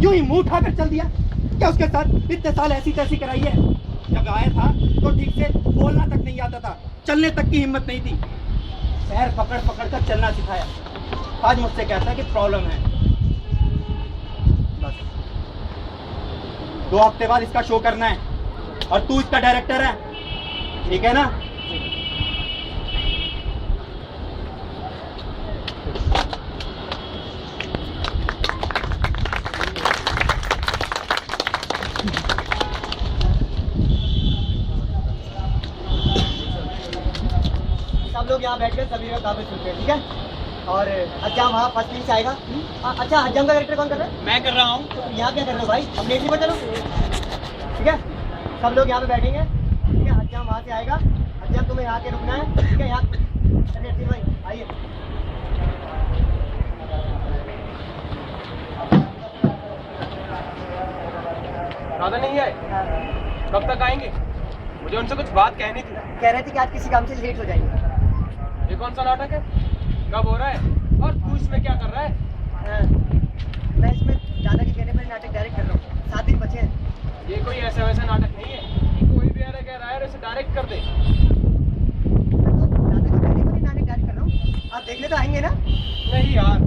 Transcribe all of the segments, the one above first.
यूं ही मुंह उठाकर चल दिया। क्या उसके साथ इतने साल ऐसी तैसी कराई है? जब आया था तो ठीक से बोलना तक नहीं आता था, चलने तक की हिम्मत नहीं थी। पैर पकड़ पकड़ कर चलना सिखाया। आज मुझसे कहता है कि प्रॉब्लम है। बस 2 हफ्ते बाद इसका शो करना है और तू इसका डायरेक्टर है, ठीक है ना? सब लोग यहाँ बैठ कर सभी का कागज सुनते हैं, ठीक है? और हज्जाम वहाँ फर्स्ट लिंक से आएगा। अच्छा, हज्जाम का कैरेक्टर कौन कर रहा है? मैं कर रहा हूँ। तो यहाँ क्या कर रहे हो भाई? अपने एसी पर चलो, ठीक है? सब लोग यहाँ पे बैठेंगे, ठीक है? हज्जाम वहाँ से आएगा। हज्जाम तुम्हें यहाँ के रुकना है, ठीक है? यहाँ चलिए भाई आइए। दादा नहीं आए? कब तक आएंगे? मुझे उनसे कुछ बात कहनी थी। कह रहे थे कि आज किसी काम से लेट हो जाएंगे। ये कौन सा नाटक है? कब हो रहा है? और तू इसमें क्या कर रहा है? मैं इसमें दादा के कहने पर नाटक डायरेक्ट कर रहा हूँ। 7 दिन बचे हैं। ये कोई ऐसा वैसा नाटक नहीं है कि कोई भी आ कह रहा है और इसे डायरेक्ट कर दे। दादा के कहने पर ही नाटक डायरेक्ट कर रहा हूँ। आप देखने तो आएंगे ना? नहीं यार,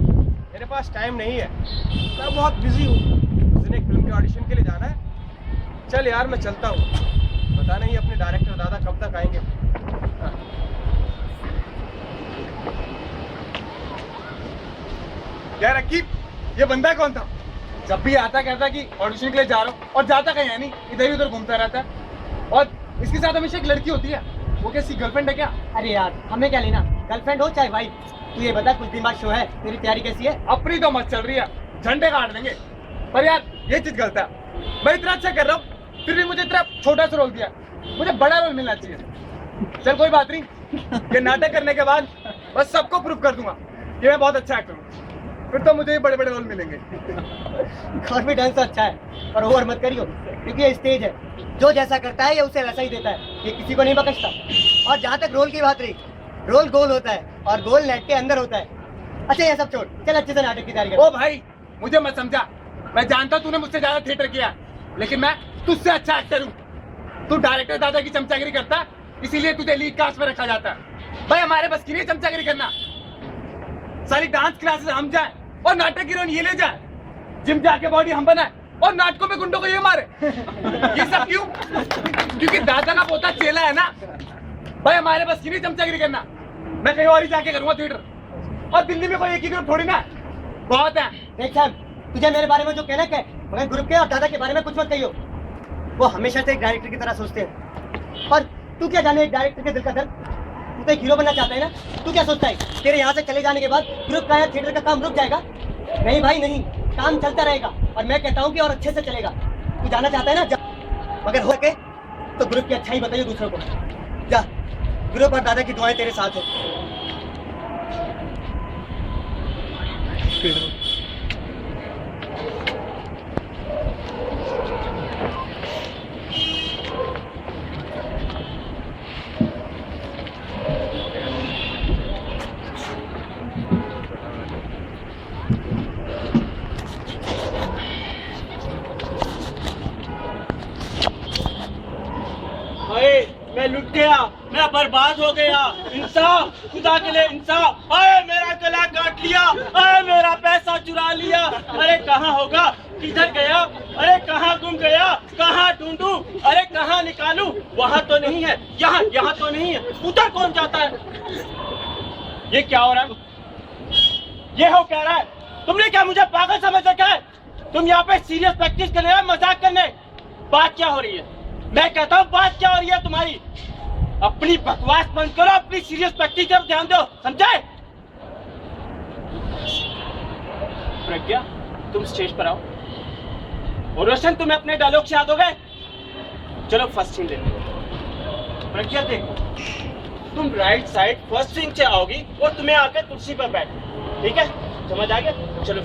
मेरे पास टाइम नहीं है, मैं बहुत बिजी हूँ। उस दिन एक फिल्म के ऑडिशन के लिए जाना है। चल यार मैं चलता हूँ, पता नहीं अपने डायरेक्टर दादा कब तक आएंगे। यार रकीब, ये बंदा कौन था? जब भी आता कहता कि ऑडिशन के लिए जा रहा हूँ और जाता कहीं है नहीं, इधर ही उधर घूमता रहता है। और इसके साथ हमेशा एक लड़की होती है, वो कैसी गर्लफ्रेंड है क्या? अरे यार हमें क्या लेना, गर्लफ्रेंड हो चाहे वाइफ। तू ये बता, कुछ दिन बाद शो है, तेरी तैयारी कैसी है? अपनी तो मत चल रही है, झंडे गाड़ देंगे। पर यार ये चीज गलत है, मैं इतना अच्छा कर रहा हूँ फिर भी मुझे इतना छोटा सा रोल दिया। मुझे बड़ा रोल मिलना चाहिए। चल कोई बात नहीं, ये नाटक करने के बाद बस सबको प्रूव कर दूंगा कि मैं बहुत अच्छा एक्टर हूँ, फिर तो मुझे बड़े बड़े रोल मिलेंगे। कॉन्फिडेंस अच्छा है पर ओवर मत करियो, क्योंकि ये स्टेज है, जो जैसा करता है ये उसे वैसा ही देता है, ये किसी को नहीं बख्शता। और जहाँ तक रोल की बात रही, रोल गोल होता है और गोल नेट के अंदर होता है। अच्छा ये सब छोड़, चल अच्छे से नाटक की तैयारी कर। ओ भाई मुझे मत समझा, मैं जानता हूँ तूने मुझसे ज्यादा थिएटर किया, लेकिन मैं तुझसे अच्छा एक्टर हूँ। तू डायरेक्टर दादा की चमचागिरी करता है, इसीलिए तुझे लीड कास्ट में रखा जाता है। भाई हमारे बस की नहीं चमचागिरी करना। सारी डांस क्लासेस हम जाए और नाटक हीरोइन ये ले जाए, जिम जाके बॉडी हम बनाए और नाटकों में गुंडों को ये मारे। ये सब क्यों? क्योंकि दादा का पोता चेला है ना। भाई हमारे बस की नहीं चमचागिरी करना, मैं कहीं और ही जाके करूंगा थिएटर। और दिल्ली में कोई एक ही ग्रुप थोड़ी ना, बहुत है। देख साहब, तुझे मेरे बारे में जो कहना है, मगर ग्रुप के और दादा के बारे में कुछ मत कहियो। वो हमेशा से एक डायरेक्टर की तरह सोचते हैं, और तू क्या जाने एक डायरेक्टर के दिल का दर्द। तू तो एक हीरो बनना चाहता है ना, तू क्या सोचता है तेरे यहाँ से चले जाने के बाद ग्रुप का या थिएटर का काम रुक जाएगा? नहीं भाई नहीं, काम चलता रहेगा, और मैं कहता हूँ कि और अच्छे से चलेगा। तू जाना चाहता है ना जा, मगर हो सके तो ग्रुप की अच्छाई बताइए दूसरों को। जा, ग्रुप और दादा की दुआएं तेरे साथ है। मैं लुट गया, मैं बर्बाद हो गया। इंसाफ, खुदा के लिए इंसाफ। अरे मेरा गला काट लिया, अरे मेरा पैसा चुरा लिया। अरे कहाँ होगा, किधर गया, अरे कहाँ गुम गया, कहाँ ढूंढूं, अरे कहाँ निकालूं? वहाँ तो नहीं है, यहाँ तो नहीं है, उधर कौन जाता है? ये क्या हो रहा है? ये हो कह रहा है? तुमने क्या मुझे पागल समझ रखा है? तुम यहाँ पे सीरियस प्रैक्टिस करने या मजाक करने? बात क्या हो रही है? मैं कहता हूँ बात क्या हो रही है तुम्हारी? अपनी बकवास बंद करो, अपनी सीरियस प्रैक्टिस पर ध्यान दो, समझे? प्रज्ञा, तुम स्टेज पर आओ। और रोशन, तुम्हें अपने डायलॉग याद हो गए? चलो फर्स्ट सीन लेते हैं। प्रज्ञा देखो, तुम राइट साइड फर्स्ट सीन से आओगी और तुम्हें आकर कुर्सी पर बैठो, ठीक है? समझ आ गया? चलो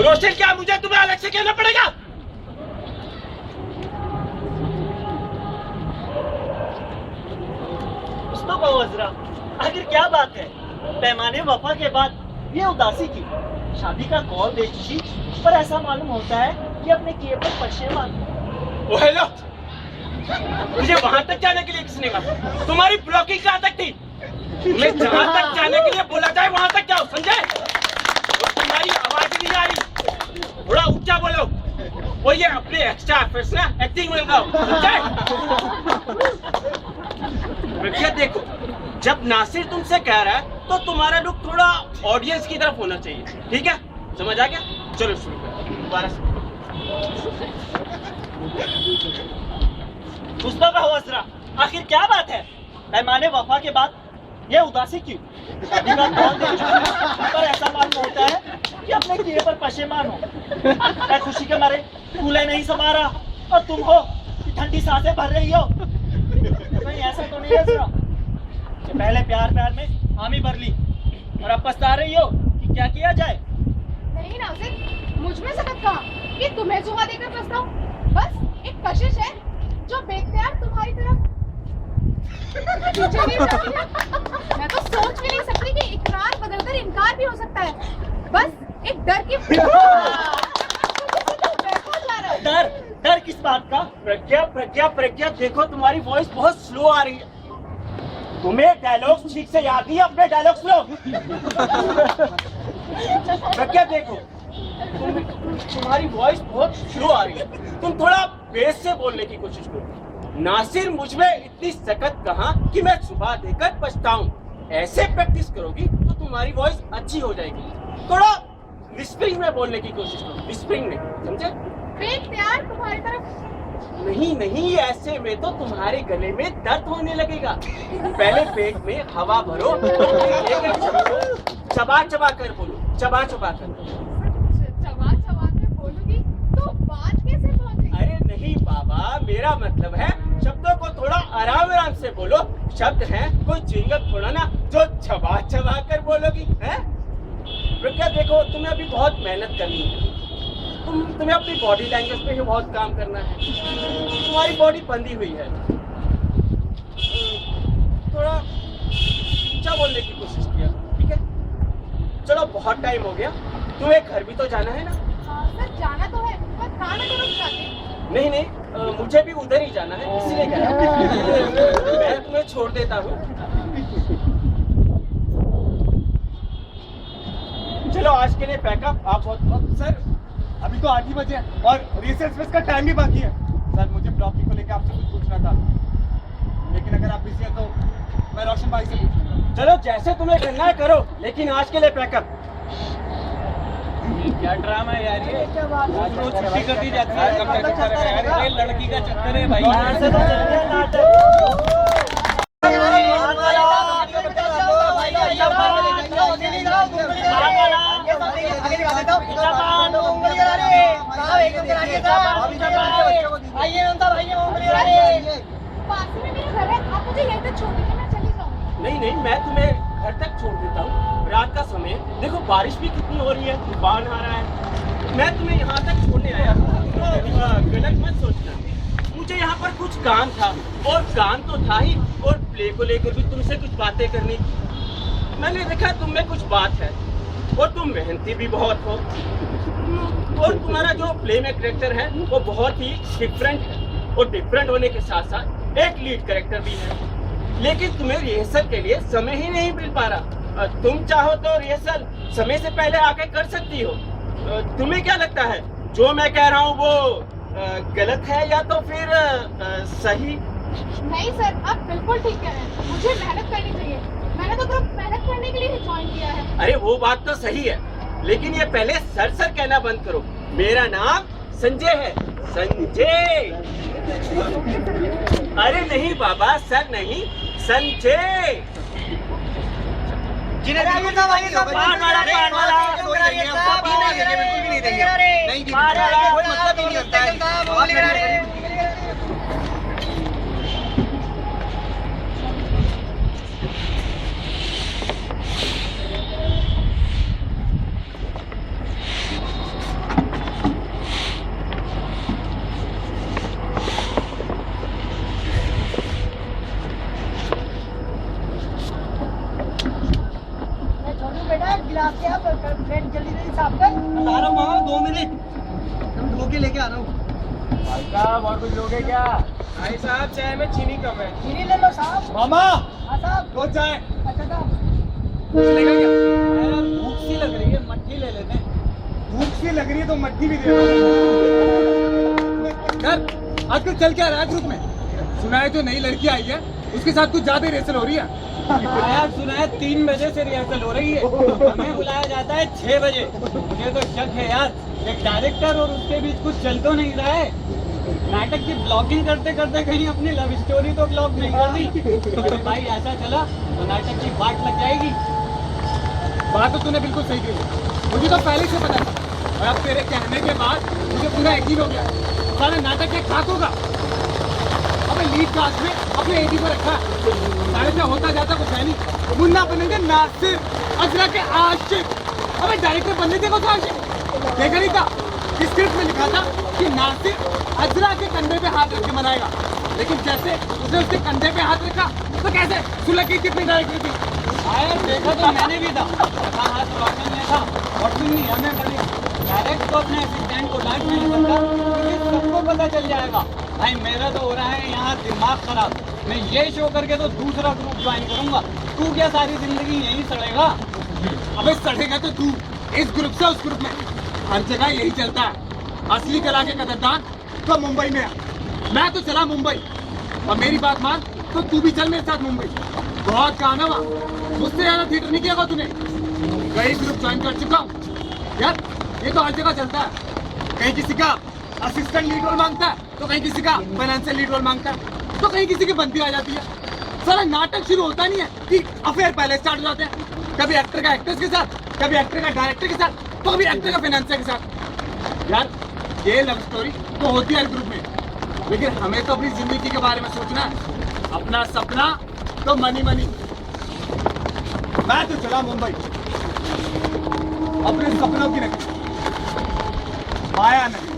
रोशन, क्या मुझे तुम्हें अलग से कहना पड़ेगा? तो कहो अजरा, आखिर क्या बात है? पैमाने वफा के बाद ये उदासी की? शादी का कॉल दे चुकी, पर ऐसा मालूम होता है कि अपने किए पर पश्चिमान। ओ हेलो, मुझे वहां तक जाने के लिए किसने कहा? तुम्हारी ब्लॉकिंग कहाँ तक थी? मैं जहाँ तक जाने के लिए बोला जाए वहां तक जाओ, समझे? और तुम्हारी आवाज नहीं आ रही, थोड़ा ऊंचा बोलो। वो ये अपने एक्स्ट्रा एफर्ट्स ना एक्टिंग में लगाओ, समझे? प्रज्ञा देखो, जब नासिर तुमसे कह रहा है तो तुम्हारा लुक थोड़ा ऑडियंस की तरफ होना चाहिए, ठीक है? समझ आ गया? चलो शुरू करो, दोबारा से। गुस्सा का हुआ जरा, आखिर क्या बात है? पैमाने वफा के बाद ये उदासी क्यों? शादी का कॉल दे चुकी, पर ऐसा मालूम होता है कि अपने किए पर पशेमान हो। मैं खुशी के मारे फूले नहीं समा रहा और तुम हो कि ठंडी सांसें भर रही हो। नहीं ऐसा तो नहीं है जरा कि पहले प्यार प्यार में हामी भर ली और अब पछता रही हो कि क्या किया जाए। नहीं नाज़िर, मुझ में सकत कहा कि तुम्हें जुआ देकर पछताऊं। बस एक कशिश है जो बेख्तियार तुम्हारी तरफ खींचे नहीं जाती है। मैं तो सोच भी नहीं सकती कि इकरार बदलकर इनकार भी हो सकता है। बस एक डर की डर डर किस बात का? प्रज्ञा प्रज्ञा प्रज्ञा, देखो तुम्हारी वॉइस बहुत स्लो आ रही है। तुम्हें डायलॉग्स ठीक से याद नहीं है, अपने डायलॉग्स लो। प्रज्ञा देखो, तुम्हारी वॉइस बहुत स्लो आ रही है, तुम थोड़ा बेस से बोलने की कोशिश करो। नासिर मुझ में इतनी सकत कहाँ कि मैं सुबह देकर पछताऊं। ऐसे प्रैक्टिस करोगी तो तुम्हारी वॉइस अच्छी हो जाएगी। थोड़ा विस्परिंग में बोलने की कोशिश करो, विस्परिंग में, समझे? बेख्तियार तुम्हारी तरफ नहीं नहीं, ऐसे में तो तुम्हारे गले में दर्द होने लगेगा। पहले पेट में हवा भरो, लेकर छोड़ो, चबा चबा कर बोलो, चबा चबा कर। चबा चबा कर बोलूंगी तो बात कैसे पहुंचेगी? अरे नहीं बाबा, मेरा मतलब है शब्दों को थोड़ा आराम आराम से बोलो। शब्द हैं कोई च्युइंगम थोड़ा ना जो चबा चबा कर बोलोगी, हैं? प्रज्ञा देखो, तुम्हें अभी बहुत मेहनत करनी है। तुम्हें अपनी बॉडी लैंग्वेज पे ही बहुत काम करना है। तुम्हारी बॉडी बंधी हुई है, थोड़ा ऊंचा बोलने की कोशिश किया, ठीक है? चलो बहुत टाइम हो गया, तुम्हें घर भी तो जाना है ना? सर जाना तो है, पर कहाँ ना करो जाते। नहीं नहीं, मुझे भी उधर ही जाना है, इसलिए कह रहा हूं। मैं तुम्हें छोड़ देता हूँ। चलो आज के लिए पैकअप। आप बहुत सर अभी तो 8 ही बजे हैं और रिहर्सल का टाइम भी बाकी है। सर मुझे ब्लॉकिंग को लेकर आपसे कुछ पूछना था, लेकिन अगर आप बिजी हैं तो मैं रोशन भाई से पूछ लूंगा। चलो जैसे तुम्हें करना है करो, लेकिन आज के लिए पैकअप। क्या ड्रामा है यार ये? रोज छुट्टी कर दी जाती है, कब तक चलेगा यार? ये लड़की का चक्कर है भाई। ऐसे तो चलिए नाटक। पास में मेरा घर है, आप मुझे यहीं तक छोड़ दीजिए, मैं चली जाऊंगी। नहीं नहीं, मैं तुम्हें घर तक छोड़ देता हूँ। रात का समय है, देखो बारिश भी कितनी हो रही है, तूफान आ रहा है। मैं तुम्हें यहाँ तक छोड़ने आया हूँ, तो गलत मत सोचना। मुझे यहाँ पर कुछ काम था, और काम तो था ही, और प्ले को लेकर भी तुमसे कुछ बातें करनी थी। मैंने देखा तुम में कुछ बात है, और तुम मेहनती भी बहुत हो, और तुम्हारा जो प्ले में कैरेक्टर है वो बहुत ही डिफरेंट है, और डिफरेंट होने के साथ साथ एक लीड कैरेक्टर भी है। लेकिन तुम्हें रिहर्सल के लिए समय ही नहीं मिल पा रहा। तुम चाहो तो रिहर्सल समय से पहले आके कर सकती हो। तुम्हें क्या लगता है जो मैं कह रहा हूँ वो गलत है या तो फिर सही? नहीं सर, आप बिल्कुल ठीक कह रहे हैं, मुझे मेहनत करनी चाहिए। मैंने तो सिर्फ मेहनत करने के लिए ही ज्वाइन किया है। अरे वो बात तो सही है, लेकिन ये पहले सर सर कहना बंद करो। मेरा नाम संजय है, संजय। अरे नहीं बाबा, सर नहीं, संजय। बेटा गिलास के आप जल्दी जल्दी साफ तुम धो के लेके आ रहा हूँ। भाई साहब और कुछ लोगे क्या? भाई साहब चाय में चीनी कम है। चीनी ले लो साहब। मामा हाँ साहब। दो चाय अच्छा साहब। कुछ लेगा क्या? यार भूख सी लग रही है, मट्ठी ले लेते हैं। भूख सी लग रही है तो मट्टी भी दे दो। यार आजकल चल क्या रहा है ग्रुप में? सुना है जो नई लड़की आई है उसके साथ कुछ ज्यादा रिहर्सल हो रही है। यार सुना है 3 बजे से रिहर्सल हो रही है, हमें बुलाया जाता है 6 बजे। मुझे तो शक है यार, एक डायरेक्टर और उसके बीच कुछ चल तो नहीं रहा है। नाटक की ब्लॉगिंग करते करते कहीं अपनी लव स्टोरी तो ब्लॉग नहीं कर दी। अरे भाई ऐसा चला तो नाटक की बाट लग जाएगी। बात तो तूने बिल्कुल सही कही, मुझे तो पहले से पता था और अब तेरे कहने के बाद मुझे पूरा यकीन हो गया सारा नाटक एक खाक होगा। अबे लीड कास्ट में अपने एडी को रखा सारे से होता जाता कुछ है नहीं। मुन्ना बनेंगे नासिर अजरा के आशिक। अबे डायरेक्टर बनने देखो तो आशिक देखा नहीं था, स्क्रिप्ट में लिखा था कि नासिर अजरा के कंधे पे हाथ रख के मनाएगा, लेकिन जैसे उसने उसके कंधे पे हाथ रखा तो कैसे सुलह की कितनी डायरेक्टर थी। आया देखा तो मैंने भी था, कहा हाथ रोशन ने था और सुननी हमें बनी। डायरेक्ट तो अपने असिस्टेंट को डांट नहीं बनता, क्योंकि सबको पता चल जाएगा। भाई मेरा तो हो रहा है यहाँ दिमाग खराब, मैं ये शो करके तो दूसरा ग्रुप ज्वाइन करूंगा। तू क्या सारी जिंदगी यहीं सड़ेगा? अबे सड़ेगा तो तू इस ग्रुप से उस ग्रुप में, हर जगह यही चलता है। असली कला के कदरदान तो मुंबई में है। मैं तो चला मुंबई और मेरी बात मान तो तू भी चल मेरे साथ मुंबई। बहुत काम है वहाँ, मुझसे ज्यादा थिएटर नहीं किया होगा तूने। कई ग्रुप ज्वाइन कर चुका हूँ यार, ये तो हर जगह चलता है। कहीं किसी का असिस्टेंट लीड रोल मांगता है तो कहीं किसी का फाइनेंशियल लीड रोल मांगता है तो कहीं किसी की बनती आ जाती है। सारा नाटक शुरू होता नहीं है कि अफेयर पहले स्टार्ट हो जाते हैं, कभी एक्टर का एक्ट्रेस के साथ, कभी एक्टर का डायरेक्टर के साथ, तो कभी एक्टर का फाइनेंसर के साथ। यार ये लव स्टोरी तो होती है हर ग्रुप में, लेकिन हमें तो अपनी जिंदगी के बारे में सोचना है। अपना सपना तो मनी मनी। मैं तो चला मुंबई अपने सपनों की नगरी, माया नगरी।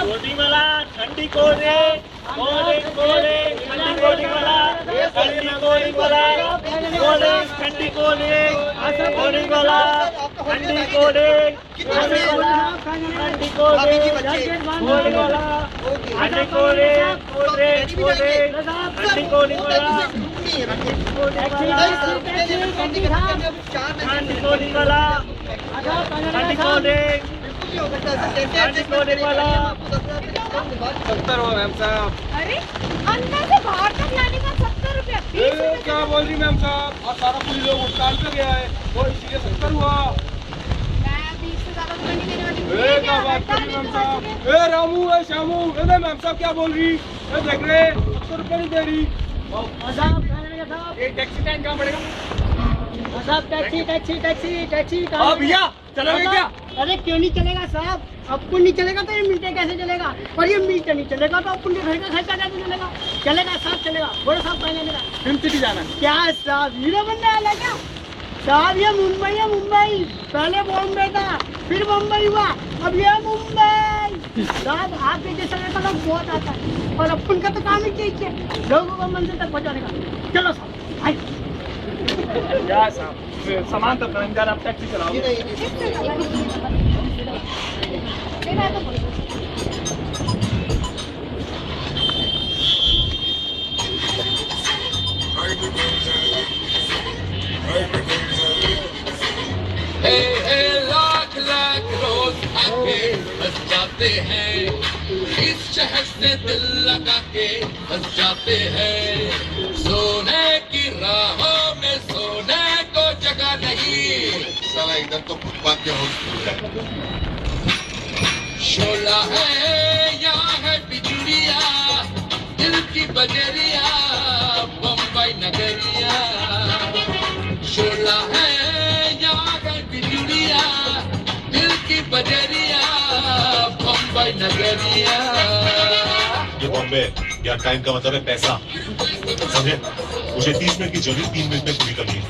कोडी वाला ठंडी कोडे कोडे कोडे ठंडी कोडी वाला ठंडी कोडी वाला कोडे ठंडी कोडे कोडी वाला ठंडी कोडे कोडी वाला ठंडी कोडे कोडी वाला ठंडी कोडे कोडे कोडे ठंडी कोडी वाला ठंडी कोडी वाला ठंडी कोडे मैम साहब अरे अंदर से बाहर तक लाने का 70 रुपया। क्या बोल रही मैम साहब, और सारा पुलिस लोग हड़ताल पे गया है और इसलिए 70 हुआ। मैं 20 से ज्यादा तो नहीं देने वाली हूँ। क्या बात कर रही मैम साहब? ए रामू ए श्यामू, ए मैम साहब क्या बोल रही? ए देख रहे 70 रुपये नहीं दे रही। एक टैक्सी टाइम कहाँ पड़ेगा? टैक्सी टैक्सी टैक्सी टैक्सी भैया चलोगे क्या? अरे क्यों नहीं चलेगा साहब, अपन नहीं चलेगा तो ये मीटर कैसे चलेगा, और ये मीटर नहीं चलेगा तो अपन के घर का खर्चा कैसे चलेगा? चलेगा साहब चलेगा, बड़े साहब पहले मेरा। फिल्म सिटी जाना है। क्या साहब हीरो बनने वाला क्या साहब? ये मुंबई है मुंबई, पहले बॉम्बे था फिर मुंबई हुआ, अब ये मुंबई साहब। आपके जैसा लड़का लोग बहुत आता है और अपन का तो काम ही चाहिए लोगों को मंजिल तक पहुँचाने का। चलो साहब आइए। क्या साहब सामान तो खरीदार, आप टैक्सी चलाओ। इससे ज्यादा नहीं। मेरा तो बोलो। लाख लाख रोज आके बस जाते हैं, इस शहर से दिल लगा के बस जाते हैं। सोने की राहों में सोने को जगह नहीं, साला इधर तो फुटपाथ के हॉस्पिटल है। शोला है बम्बई नगरिया। ये बॉम्बे, यहाँ टाइम का मतलब है पैसा, समझे? मुझे 30 मिनट की जर्नी 3 मिनट में पूरी करनी है।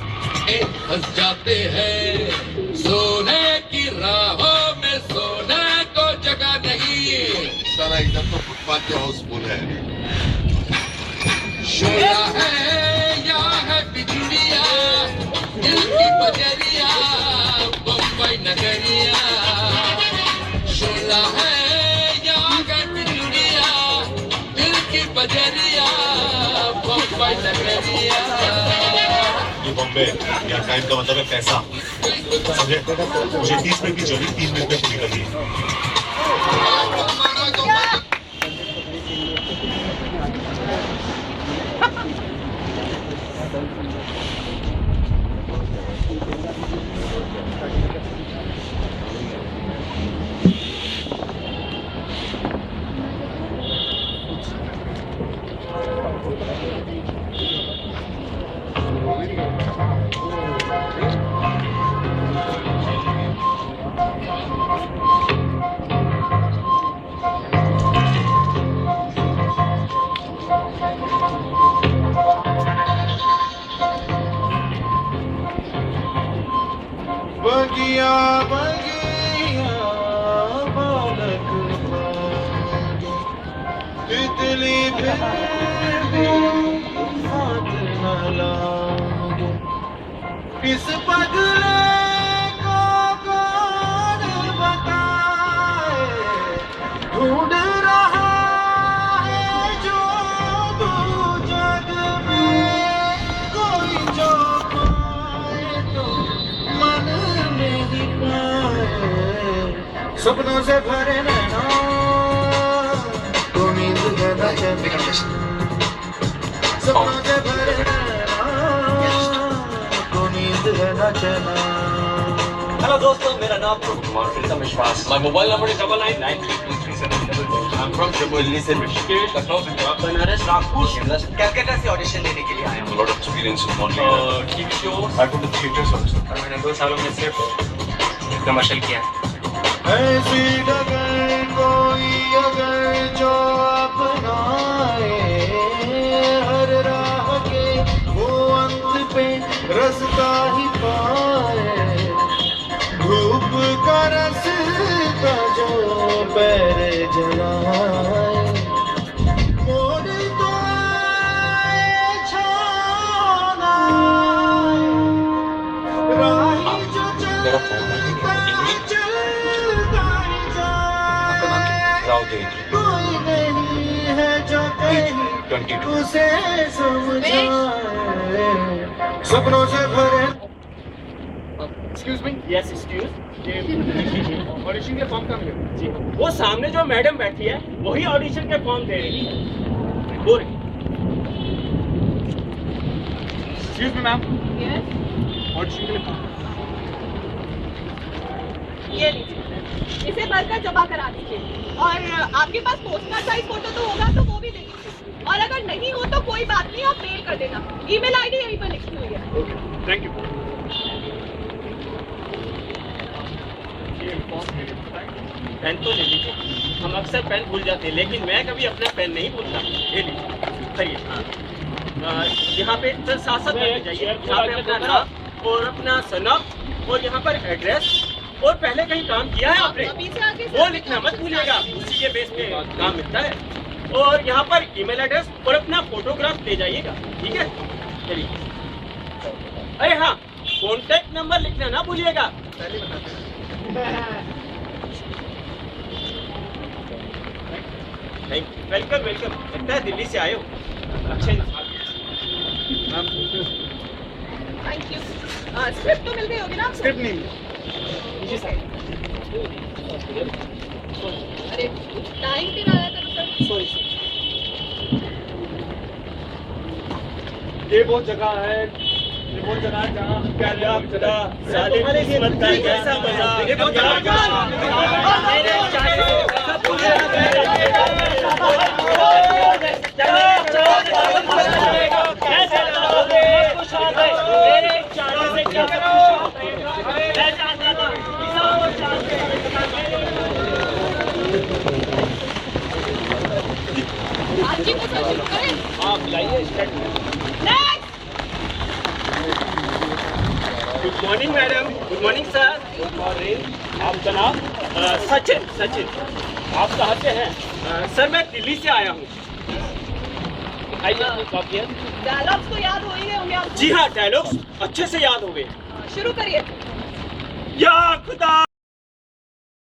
फंस जाते हैं सोने की राहों में, सोने को जगह नहीं। सारा इधर तो फुटपाथ के हाउसफुल है। शोला है या है बिजुलिया, दिल की बजरिया बम्बई नगरिया। शोला है या है बिजुलिया, दिल की बजरिया बम्बई नगरिया। ये बॉम्बे, यहाँ टाइम का मतलब है पैसा, समझे? मुझे 30 मिनट की जर्नी 3 मिनट में पूरी करनी है। बगिया बगिया बालक भागे, तितली फिर भी हाथ न लागे। किस पगले को कौन बताए, ढूंढ रहा है जो तू जग में, कोई जो पाए तो मन में दिखाए। सपनों से भरे नैना तो नींद है न चैन। सपनों से भरे नैना तो नींद है न चैन। हेलो दोस्तों, मेरा नाम कुमार प्रीतम विश्वास। My mobile number is 99932337. I'm from Jammu Listen, Rishikesh, Lucknow, Punjab, Banaras, Nagpur, Shimla से कलकत्ता से ऑडिशन देने के लिए आया हूँ। A lot of experience in modeling. TV shows. I put the theaters also. और मैंने 2 सालों में सिर्फ कमर्शियल किया है। ऐसी डगर कोई अगर जो अपनाए, हर राह के वो अंत पे रास्ता ही पाए। धूप का रास्ता जो पैर जलाए, मोड़ तो आए छाना, राही जो चलता चलता ही जाए। कोई नहीं है जो कहीं उसे समझाए। सपनों से भरे excuse me, yes excuse. Audition के फॉर्म कहाँ मिलेगा? जी हाँ, वो सामने जो मैडम बैठी है वही ऑडिशन के फॉर्म दे रही है। वो रही। एक्सक्यूज मी मैम, ऑडिशन के लिए फॉर्म। ये लीजिए, इसे भरकर जमा करा दीजिए। और आपके पास पोस्टर साइज फोटो तो होगा तो वो भी दे दीजिए। और अगर नहीं हो तो कोई बात नहीं, आप मेल कर देना। ईमेल आईडी यहीं पर लिखी हुई है। Thank you. पेन तो ले लीजिए। हम अक्सर पेन भूल जाते हैं, लेकिन मैं कभी अपना पेन नहीं भूलता। ये लीजिए, करिए। यहाँ पे साथ साथ लेके जाइए। यहाँ पे अपना नाम और अपना सनम और यहाँ पर एड्रेस और पहले कहीं काम किया है आपने अभी से आगे वो लिखना मत भूलिएगा, उसी के बेस पे काम मिलता है। और यहाँ पर ईमेल एड्रेस और अपना फोटोग्राफ ले जाइएगा, ठीक है? चलिए। अरे हाँ, कॉन्टेक्ट नंबर लिखना ना भूलिएगा। Welcome welcome. लगता है दिल्ली से आए हो। अच्छा थैंक यू। स्क्रिप्ट तो मिल गई होगी ना आपको? स्क्रिप्ट नहीं मिली। जी सर। अरे टाइम पे ना आया करो सर। Sorry sir. ये वो जगह है जहाँ क्या खुदा साले किस्मत का कैसा मजा। ये वो जगह मेरे चाहे सब कुछ कैसे रहोगे खुश हो गए मेरे चाहे से क्या खुश हो गए। मैं चाहता था बुलाइए start. Next. Good morning madam. Good morning sir. Good morning. आप जनाब? सचिन। सचिन। आप कहाँ से हैं? सर मैं दिल्ली से आया हूँ। आइए कॉपी है। डायलॉग्स तो याद हो ही गए होंगे आपको। जी हाँ, डायलॉग्स अच्छे से याद हो गए। शुरू करिए। या खुदा